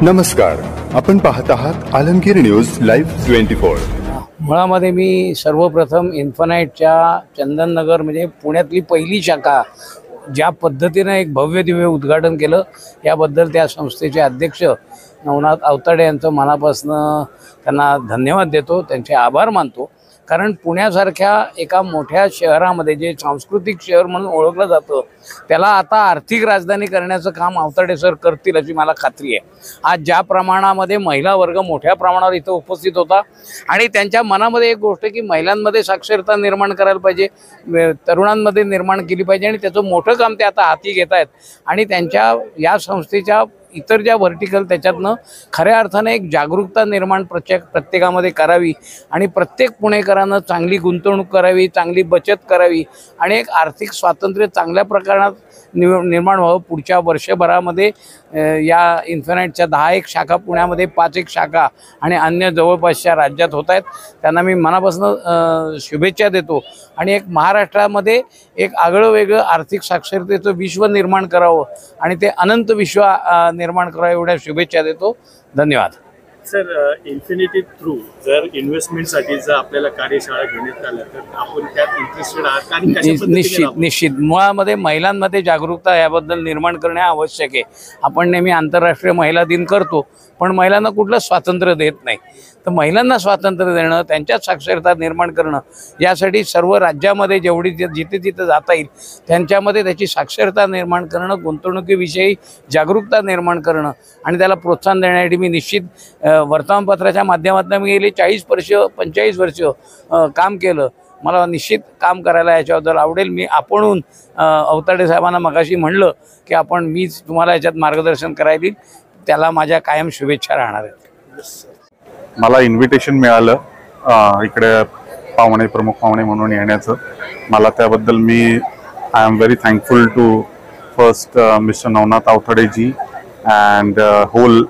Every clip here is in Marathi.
नमस्कार, आपण पाहत आहात आलमगीर न्यूज लाईव्ह 24। मुळामध्ये मी सर्वप्रथम इन्फिनाइटच्या चंदननगर म्हणजे पुण्यातली पहिली शाखा ज्या पद्धतीने एक भव्य दिव्य उद्घाटन केलं याबद्दल त्या संस्थेचे अध्यक्ष नवनाथ आवताडे यांचं मनापासून त्यांना धन्यवाद देतो, त्यांचे आभार मानतो। कारण पुण्यासारख्या एका मोठ्या शहरामध्ये जे सांस्कृतिक शहर म्हणून ओळखलं जातं त्याला आता आर्थिक राजधानी करण्याचं काम आवताडे सर करतील अशी मला खात्री आहे। आज ज्या प्रमाणामध्ये महिला वर्ग मोठ्या प्रमाणावर इथं उपस्थित होता आणि त्यांच्या मनामध्ये एक गोष्ट की महिलांमध्ये साक्षरता निर्माण करायला पाहिजे, तरुणांमध्ये निर्माण केली पाहिजे आणि त्याचं मोठं काम ते आता हाती घेत आहेत आणि त्यांच्या या संस्थेच्या इतर ज्या व्हर्टिकल त्याच्यातनं खऱ्या अर्थाने एक जागरूकता निर्माण प्रत्येकामध्ये करावी आणि प्रत्येक पुणेकरांना चांगली गुंतवणूक करावी, चांगली बचत करावी आणि एक आर्थिक स्वातंत्र्य चांगल्या प्रकारात निर्माण व्हावं। पुढच्या वर्षभरामध्ये या इन्फिनाइटच्या 10 शाखा पुण्यामध्ये, 5 शाखा आणि अन्य जवळपासच्या राज्यात होत आहेत। त्यांना मी मनापासून शुभेच्छा देतो आणि एक महाराष्ट्रामध्ये एक आगळं वेगळं आर्थिक साक्षरतेचं विश्व निर्माण करावं आणि ते अनंत विश्व निर्माण करावं एवढ्या शुभेच्छा देतो। धन्यवाद सर। इन्फिनिटी थ्रू जर इन्व्हेस्टमेंटसाठी जर आपल्याला कार्यशाळा घेण्यात आल्या तर आपण त्यात इंटरेस्टेड आहात आणि कशा पद्धतीने? निश्चित मुळामध्ये महिलांमध्ये जागरूकता याबद्दल निर्माण करणे आवश्यक आहे। आपण नेहमी आंतरराष्ट्रीय महिला दिन करतो पण महिलांना कुठलं स्वातंत्र्य देत नाही, तर महिलांना स्वातंत्र्य देणं, त्यांच्यात साक्षरता निर्माण करणं यासाठी सर्व राज्यामध्ये जेवढी जिथे जिथे जाता येईल त्यांच्यामध्ये त्याची साक्षरता निर्माण करणं, गुंतवणुकीविषयी जागरूकता निर्माण करणं आणि त्याला प्रोत्साहन देण्यासाठी मी निश्चित वर्तमानपत्राच्या माध्यमातून मी गेली 45 वर्ष काम केलं। मला निश्चित काम करायला याच्याबद्दल आवडेल। मी आपणहून आवताडे साहेबांना मगाशी म्हणलं की मीच तुम्हाला याच्यात मार्गदर्शन करायला, त्याला माझ्या कायम शुभेच्छा राहणार आहेत। मला इन्व्हिटेशन मिळालं इकडे प्रमुख पाहुणे म्हणून येण्याचं, मला त्याबद्दल I am very thankful to first mister Navnath Awtade ji and whole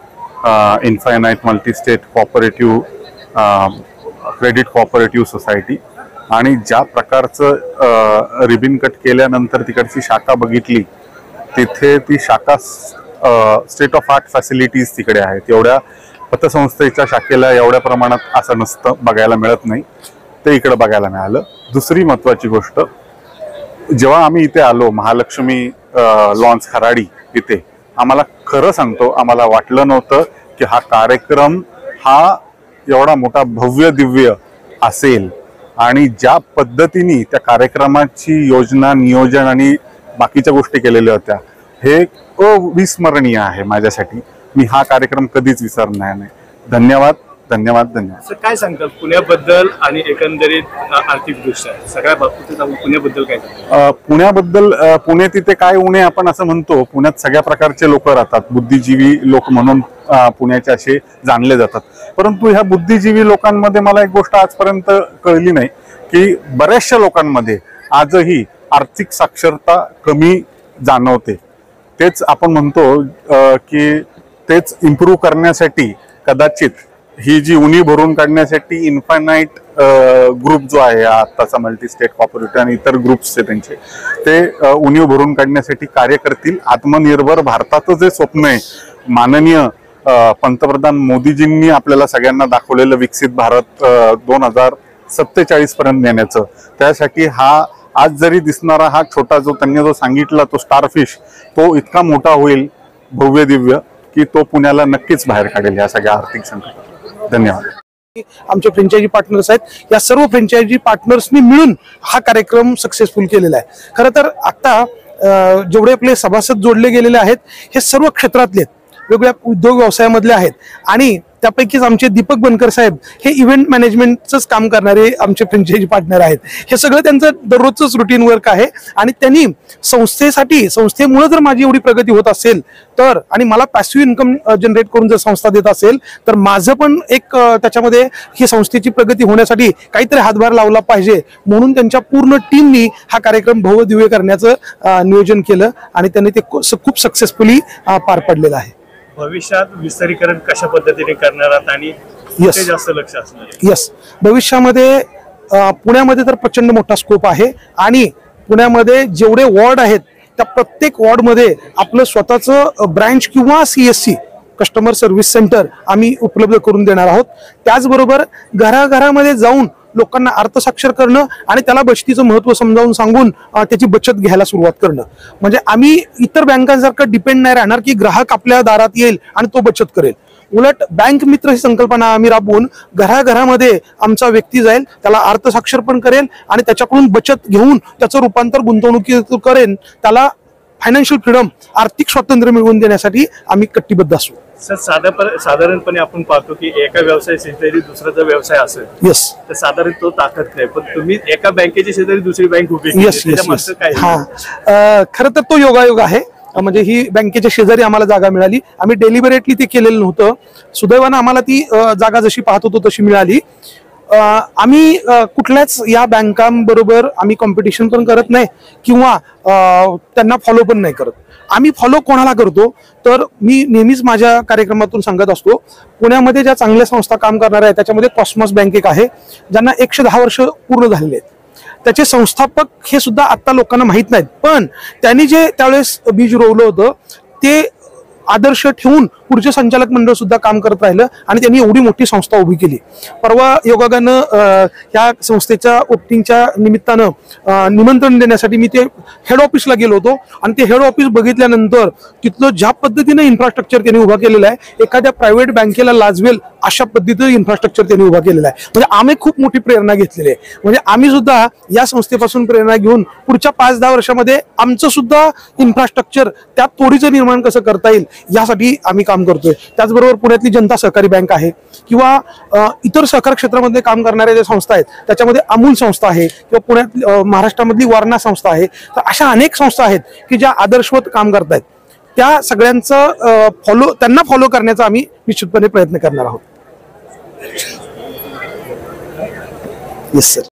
Infinite multi state cooperative credit cooperative society. आणि ज्या प्रकारचं रिबिन कट केल्यानंतर तिकडची शाखा बघितली, तिथे ती शाखा स्टेट ऑफ आर्ट फॅसिलिटीज तिकडे आहेत। एवढ्या पतसंस्थेच्या शाखेला एवढ्या प्रमाणात असं नसतं, बघायला मिळत नाही, ते इकडे बघायला मिळालं। दुसरी महत्त्वाची गोष्ट, जेव्हा आम्ही इथे आलो महालक्ष्मी लॉन्स खराडी इथे, आम्हाला खरं सांगतो आम्हाला वाटलं नव्हतं की हा कार्यक्रम हा एवढा मोठा भव्य दिव्य असेल आणि ज्या पद्धतीने त्या कार्यक्रमाची योजना, नियोजन आणि बाकीच्या गोष्टी केलेल्या होत्या हे अविस्मरणीय आहे माझ्यासाठी। मी हा कार्यक्रम कधीच विसरणार नाही। धन्यवाद धन्यवाद धन्यवाद। सर काय सांगतात पुण्याबद्दल आणि एकंदरीत आर्थिकदृष्ट्या सगळ्या बाबतीत पुण्याबद्दल काय सांगतात? पुण्याबद्दल, पुणे तिथे काय उणे आपण असं म्हणतो, पुण्यात सगळ्या प्रकारचे लोक राहतात, बुद्धिजीवी लोक म्हणून पुण्याचे असे जाणले जातात। परंतु ह्या बुद्धिजीवी लोकांमध्ये मला एक गोष्ट आजपर्यंत कळली नाही की बऱ्याचशा लोकांमध्ये आजही आर्थिक साक्षरता कमी जाणवते। तेच आपण म्हणतो की तेच इम्प्रूव्ह करण्यासाठी कदाचित ही जी उणी भरून काढण्यासाठी इन्फायनाइट ग्रुप जो आहे आताचा मल्टी स्टेट कोऑपरेटिव्ह आणि इतर ग्रुप्स आहे त्यांचे, ते उणीव भरून काढण्यासाठी कार्य करतील। आत्मनिर्भर भारताचं जे स्वप्न आहे माननीय पंतप्रधान मोदीजींनी आपल्याला सगळ्यांना दाखवलेलं विकसित भारत 2047 पर्यंत नेण्याचं, त्यासाठी हा आज जरी दिसणारा हा छोटा त्यांनी जो सांगितला तो स्टारफिश, तो इतका मोठा होईल भव्य दिव्य की तो पुण्याला नक्कीच बाहेर काढेल या सगळ्या आर्थिक संकटात। धन्यवाद। आमचे फ्रँचायझी पार्टनर्स आहेत, या सर्व फ्रँचायझी पार्टनर्सनी मिळून हा कार्यक्रम सक्सेसफुल केलेला आहे। खरं तर आता जेवढे आपले सभासद जोडले गेलेले आहेत हे सर्व क्षेत्रातले वेगवेगळ्या उद्योग व्यवसायामधले आहेत आणि त्यापैकीच आमचे दीपक बनकर साहेब हे इव्हेंट मॅनेजमेंटचंच काम करणारे आमचे फ्रँचायझी पार्टनर आहेत। हे सगळं त्यांचं दररोजच रुटीन वर्क आहे आणि त्यांनी संस्थेमुळे जर माझी एवढी प्रगती होत असेल तर आणि मला पॅसिव्ह इन्कम जनरेट करून जर संस्था देत असेल तर माझं पण एक त्याच्यामध्ये ही संस्थेची प्रगती होण्यासाठी काहीतरी हातभार लावला पाहिजे, म्हणून त्यांच्या पूर्ण टीमनी हा कार्यक्रम भव्य दिव्य करण्याचं नियोजन केलं आणि त्यांनी ते खूप सक्सेसफुली पार पडलेलं आहे। भविष्यात विस्तारीकरण कशा पद्धतीने करणार आहात आणि जास्त लक्ष असणार? यस, भविष्यामध्ये पुण्यामध्ये तर प्रचंड मोठा स्कोप आहे आणि पुण्यामध्ये जेवढे वॉर्ड आहेत त्या प्रत्येक वॉर्डमध्ये आपलं स्वतःचं ब्रांच किंवा CSC कस्टमर सर्व्हिस सेंटर आम्ही उपलब्ध करून देणार आहोत. त्याचबरोबर घराघरामध्ये जाऊन लोकांना अर्थसाक्षर करणं आणि त्याला बचतीचं महत्त्व समजावून सांगून त्याची बचत घ्यायला सुरुवात करणं. म्हणजे आम्ही इतर बँकांसारखं डिपेंड नाही राहणार की ग्राहक आपल्या दारात येईल आणि तो बचत करेल. उलट बँक मित्र ही संकल्पना आम्ही राबवून घराघरामध्ये आमचा व्यक्ती जाईल, त्याला अर्थसाक्षर पण करेल आणि त्याच्याकडून बचत घेऊन त्याचं रूपांतर गुंतवणुकीत करेन. त्याला फायनान्शियल फ्रीडम, आर्थिक स्वातंत्र्य मिळवून देण्यासाठी आम्ही कटिबद्ध असू. सर साधारणपणे आपण पाहतो की एका व्यवसाय शेजारी दुसरा जर व्यवसाय असेल येस तर साधारण तो ताकद नाही, पण तुम्ही एका बँकेच्या शेजारी दुसरी बँक उभी केली. येस येस त्याच्या येस काय हा खरं तर तो योगायोग आहे. म्हणजे ही बँकेच्या शेजारी आम्हाला जागा मिळाली. आम्ही डेलिबरेटली ते केलेलं नव्हतं. सुदैवानं आम्हाला ती जागा जशी पाहत होतो तशी मिळाली. आम्ही कुठल्याच या बँकांबरोबर आम्ही कॉम्पिटिशन पण करत नाही किंवा त्यांना फॉलो पण नाही करत. आम्ही फॉलो कोणाला करतो तर मी नेहमीच माझ्या कार्यक्रमातून सांगत असतो, पुण्यामध्ये ज्या चांगल्या संस्था काम करणाऱ्या आहेत त्याच्यामध्ये कॉस्मॉस बँक एक आहे, ज्यांना 110 वर्ष पूर्ण झालेले आहेत. त्याचे संस्थापक हे सुद्धा आता लोकांना माहीत नाहीत, पण त्यांनी जे त्यावेळेस बीज रोवलं होतं ते आदर्श ठेवून पुढचे संचालक मंडळ सुद्धा काम करत राहिलं आणि त्यांनी एवढी मोठी संस्था उभी केली. परवा योगागानं या संस्थेच्या ओपनिंगच्या निमित्तानं निमंत्रण देण्यासाठी मी ते हेड ऑफिसला गेलो होतो आणि ते हेड ऑफिस बघितल्यानंतर तिथलं ज्या पद्धतीने इन्फ्रास्ट्रक्चर त्यांनी उभा केलेलं आहे, एखाद्या प्रायव्हेट बँकेला लाजवेल अशा पद्धतीचं इन्फ्रास्ट्रक्चर त्यांनी उभा केलेलं आहे. म्हणजे आम्ही खूप मोठी प्रेरणा घेतलेली आहे. म्हणजे आम्ही सुद्धा या संस्थेपासून प्रेरणा घेऊन पुढच्या 5-10 वर्षामध्ये आमचं सुद्धा इन्फ्रास्ट्रक्चर त्या तोडीचं निर्माण कसं करता येईल यासाठी आम्ही काम करतोय. त्याचबरोबर पुण्यातली जनता सहकारी बँक आहे किंवा इतर सहकार क्षेत्रामध्ये काम करणाऱ्या ज्या संस्था आहेत त्याच्यामध्ये अमूल संस्था आहे किंवा पुण्यात महाराष्ट्रामधली वारणा संस्था आहे. तर अशा अनेक संस्था आहेत की ज्या आदर्शवत काम करतायत. त्या सगळ्यांचं त्यांना फॉलो करण्याचा आम्ही निश्चितपणे प्रयत्न करणार आहोत. Yes sir.